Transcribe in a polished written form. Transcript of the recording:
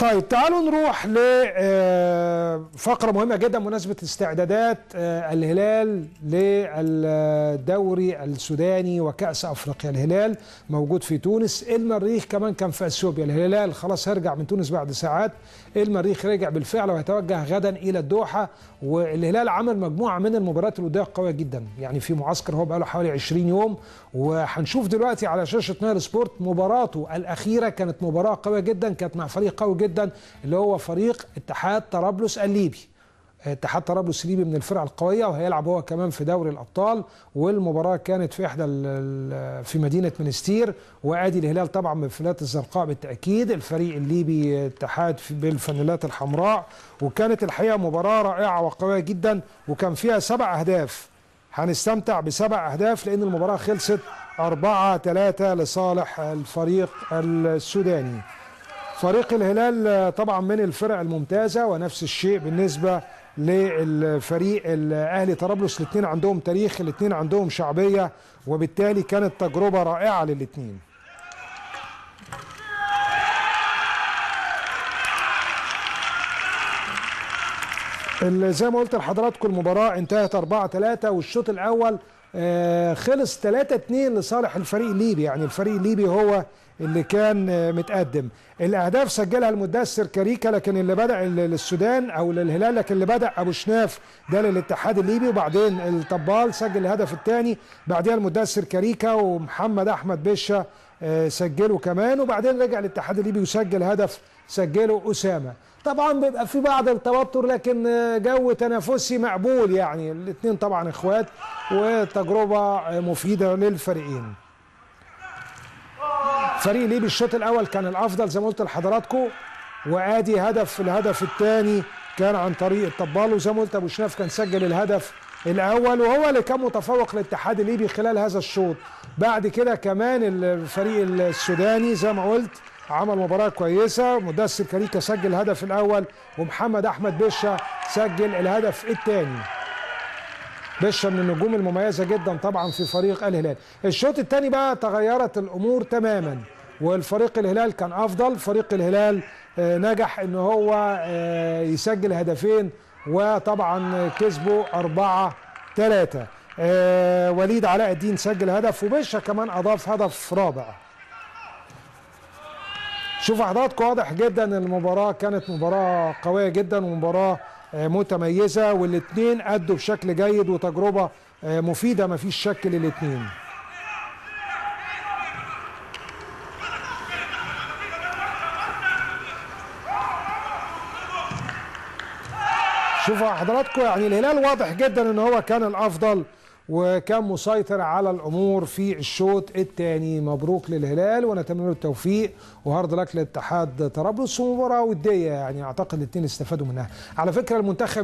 طيب تعالوا نروح لفقرة مهمة جدا بمناسبة استعدادات الهلال للدوري السوداني وكأس أفريقيا. الهلال موجود في تونس، المريخ كمان كان في اثيوبيا. الهلال خلاص هيرجع من تونس بعد ساعات، المريخ رجع بالفعل وهيتوجه غدا إلى الدوحة. والهلال عمل مجموعة من المباريات الودية قوية جدا، يعني في معسكر هو بقاله حوالي 20 يوم، وهنشوف دلوقتي على شاشة نايل سبورت مباراته الأخيرة كانت مباراة قوية جدا، كانت مع فريق قوي جدا اللي هو فريق اتحاد طرابلس الليبي. اتحاد طرابلس الليبي من الفرق القويه، وهيلعب هو كمان في دوري الابطال، والمباراه كانت في في مدينه منستير. وادي الهلال طبعا من الفانيلات الزرقاء بالتاكيد، الفريق الليبي اتحاد بالفانيلات الحمراء. وكانت الحقيقه مباراه رائعه وقويه جدا، وكان فيها 7 اهداف. هنستمتع ب7 اهداف لان المباراه خلصت 4-3 لصالح الفريق السوداني. فريق الهلال طبعا من الفرق الممتازة، ونفس الشيء بالنسبة للفريق الأهلي طرابلس. الاثنين عندهم تاريخ، الاثنين عندهم شعبية، وبالتالي كانت تجربة رائعة للاثنين. زي ما قلت لحضراتكم المباراة انتهت 4-3، والشوط الأول خلص 3-2 لصالح الفريق الليبي. يعني الفريق الليبي هو اللي كان متقدم. الاهداف سجلها المدثر كاريكا، لكن اللي بدأ للسودان او للهلال، لكن اللي بدأ ابو شناف ده للاتحاد الليبي، وبعدين الطبال سجل الهدف الثاني، بعدها المدثر كاريكا ومحمد احمد بشة سجلوا كمان، وبعدين رجع الاتحاد الليبي وسجل هدف سجله اسامه. طبعا بيبقى في بعض التوتر، لكن جو تنافسي مقبول، يعني الاثنين طبعا اخوات، وتجربه مفيده للفريقين. فريق ليبي الشوط الاول كان الافضل زي ما قلت لحضراتكم، وادي الهدف الثاني كان عن طريق الطبال، وزي ما قلت ابو شناف كان سجل الهدف الاول، وهو اللي كان متفوق للاتحاد الليبي خلال هذا الشوط. بعد كده كمان الفريق السوداني زي ما قلت عمل مباراه كويسه، مدثر كاريكا سجل الهدف الاول، ومحمد احمد بشة سجل الهدف الثاني. بشة من النجوم المميزه جدا طبعا في فريق الهلال. الشوط الثاني بقى تغيرت الامور تماما، والفريق الهلال كان افضل. فريق الهلال نجح ان هو يسجل هدفين، وطبعا كسبوا 4-3. وليد علاء الدين سجل هدف، وبشة كمان اضاف هدف رابع. شوفوا حضراتكم واضح جدا المباراه كانت مباراه قويه جدا ومباراه متميزه، والاثنين ادوا بشكل جيد، وتجربه مفيده ما فيش شك للاثنين. شوفوا حضراتكم يعني الهلال واضح جدا ان هو كان الافضل، وكان مسيطر على الامور في الشوط الثاني. مبروك للهلال ونتمنى له التوفيق، وهارد لك لاتحاد طرابلس. ومباراه وديه يعني اعتقد الاثنين استفادوا منها. على فكره المنتخب